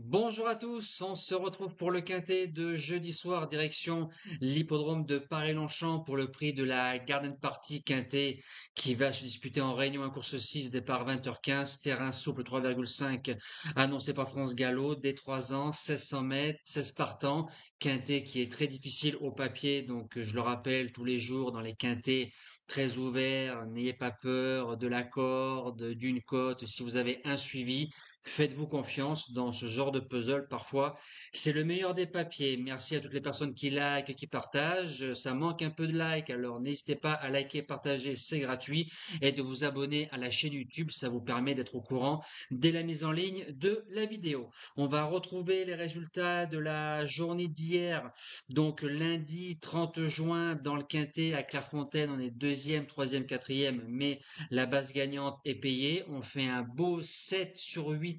Bonjour à tous, on se retrouve pour le quintet de jeudi soir direction l'hippodrome de Paris-Longchamp pour le prix de la Garden Party quintet qui va se disputer en Réunion à course 6, départ 20h15, terrain souple 3,5 annoncé par France Gallo, dès 3 ans, 1600 mètres, 16 partants, quintet qui est très difficile au papier, donc je le rappelle tous les jours dans les quintets très ouverts, n'ayez pas peur de la corde, d'une cote, si vous avez un suivi. Faites-vous confiance dans ce genre de puzzle. Parfois, c'est le meilleur des papiers. Merci à toutes les personnes qui likent, qui partagent. Ça manque un peu de likes, alors n'hésitez pas à liker, partager, c'est gratuit. Et de vous abonner à la chaîne YouTube, ça vous permet d'être au courant dès la mise en ligne de la vidéo. On va retrouver les résultats de la journée d'hier. Donc lundi 30 juin dans le Quintet à Clairefontaine, on est deuxième, troisième, quatrième, mais la base gagnante est payée. On fait un beau 7 sur 8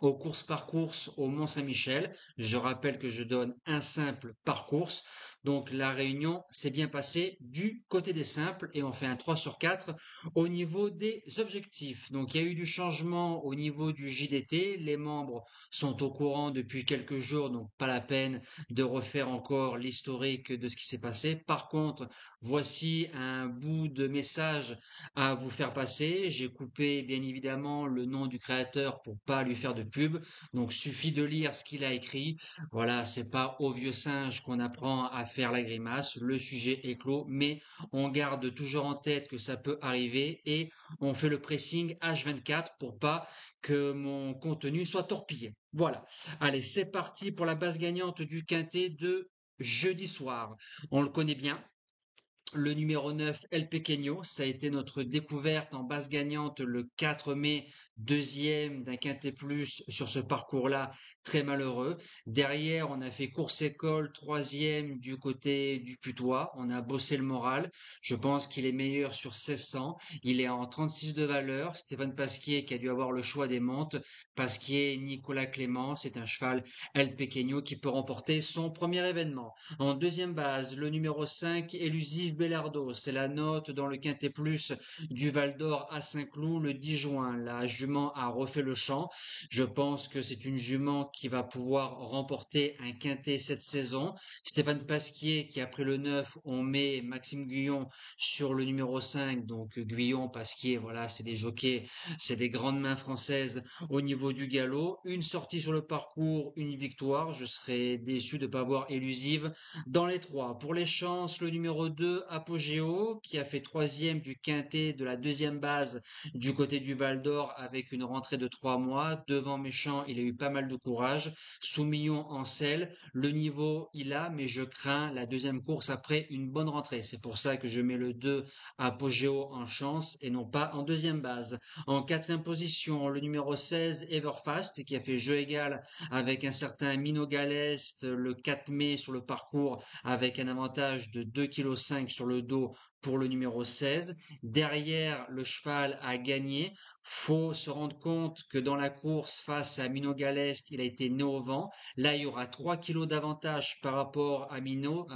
aux courses par course au Mont-Saint-Michel. Je rappelle que je donne un simple par course. Donc la réunion s'est bien passée du côté des simples et on fait un 3 sur 4 au niveau des objectifs. Donc il y a eu du changement au niveau du JDT. Les membres sont au courant depuis quelques jours, donc pas la peine de refaire encore l'historique de ce qui s'est passé. Par contre, voici un bout de message à vous faire passer. J'ai coupé bien évidemment le nom du créateur pour pas lui faire de pub. Donc suffit de lire ce qu'il a écrit. Voilà, c'est pas au vieux singe qu'on apprend à faire la grimace. Le sujet est clos, mais on garde toujours en tête que ça peut arriver et on fait le pressing H24 pour pas que mon contenu soit torpillé. Voilà. Allez, c'est parti pour la base gagnante du quintet de jeudi soir. On le connaît bien, le numéro 9, El Pequeño, ça a été notre découverte en base gagnante le 4 mai, deuxième d'un quintet plus sur ce parcours-là, très malheureux. Derrière, on a fait course école, troisième du côté du Putois. On a bossé le moral. Je pense qu'il est meilleur sur 1600. Il est en 36 de valeur. Stéphane Pasquier qui a dû avoir le choix des montes. Pasquier, Nicolas Clément, c'est un cheval El Pequeño qui peut remporter son premier événement. En deuxième base, le numéro 5, Élusive Bellardo. C'est la note dans le Quintet Plus du Val d'Or à Saint-Cloud le 10 juin. La jument a refait le champ. Je pense que c'est une jument qui va pouvoir remporter un quintet cette saison. Stéphane Pasquier qui a pris le 9, on met Maxime Guyon sur le numéro 5. Donc Guyon, Pasquier, voilà, c'est des jockeys, c'est des grandes mains françaises au niveau du galop. Une sortie sur le parcours, une victoire. Je serais déçu de ne pas voir Élusive dans les trois. Pour les chances, le numéro 2, Apogéo, qui a fait troisième du quintet de la deuxième base du côté du Val d'Or avec une rentrée de 3 mois. Devant Méchant, il a eu pas mal de courage. Soumillon en selle. Le niveau, il a, mais je crains la deuxième course après une bonne rentrée. C'est pour ça que je mets le 2, Apogéo en chance et non pas en deuxième base. En quatrième position, le numéro 16, Everfast, qui a fait jeu égal avec un certain Mino Galest le 4 mai sur le parcours avec un avantage de 2,5 kg sur le dos pour le numéro 16. Derrière, le cheval a gagné. Faut se rendre compte que dans la course face à Mino Galest, il a été né au vent. Là, il y aura 3 kilos d'avantage par rapport à Mino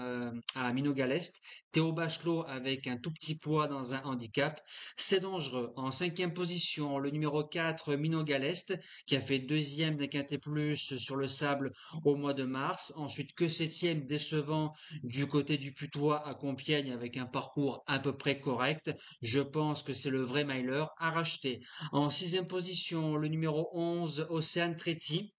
Galest. Théo Bachelot avec un tout petit poids dans un handicap. C'est dangereux. En cinquième position, le numéro 4, Mino Galest, qui a fait deuxième des Quintet Plus sur le sable au mois de mars. Ensuite, que septième décevant du côté du Putois à Compiègne avec un parcours à peu près correct. Je pense que c'est le vrai miler à racheter. En sixième position, le numéro 11, Océane Tretti.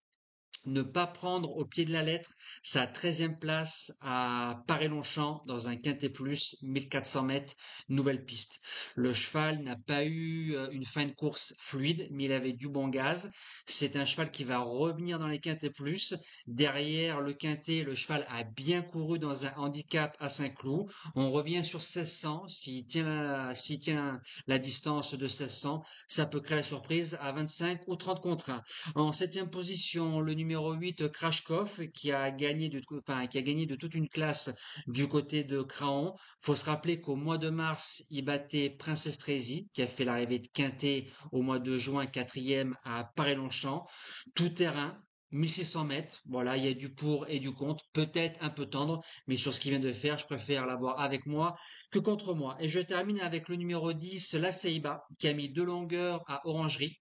Ne pas prendre au pied de la lettre sa 13e place à Paris-Longchamp dans un Quintet Plus, 1400 mètres, nouvelle piste. Le cheval n'a pas eu une fin de course fluide, mais il avait du bon gaz. C'est un cheval qui va revenir dans les Quintets Plus. Derrière le Quintet, le cheval a bien couru dans un handicap à Saint-Cloud. On revient sur 1600. S'il tient la distance de 1600, ça peut créer la surprise à 25 ou 30 contre 1. En septième position, le numéro 8, Krashkov, qui a gagné de toute une classe du côté de Craon. Faut se rappeler qu'au mois de mars, il battait Princess Tracy, qui a fait l'arrivée de Quintet au mois de juin, quatrième à Paris-Longchamp. Tout terrain, 1600 mètres. Voilà, il y a du pour et du contre, peut-être un peu tendre, mais sur ce qu'il vient de faire, je préfère l'avoir avec moi que contre moi. Et je termine avec le numéro 10, la Ceiba, qui a mis 2 longueurs à Orangerie,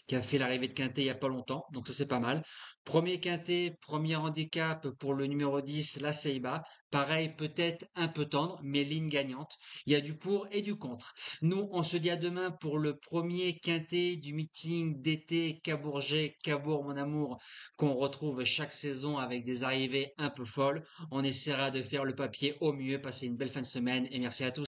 qui a fait l'arrivée de Quintet il n'y a pas longtemps, donc ça c'est pas mal. Premier Quintet, premier handicap pour le numéro 10, la Ceiba. Pareil, peut-être un peu tendre, mais ligne gagnante. Il y a du pour et du contre. Nous, on se dit à demain pour le premier Quintet du meeting d'été Cabourget, Cabourg mon amour, qu'on retrouve chaque saison avec des arrivées un peu folles. On essaiera de faire le papier au mieux. Passez une belle fin de semaine et merci à tous.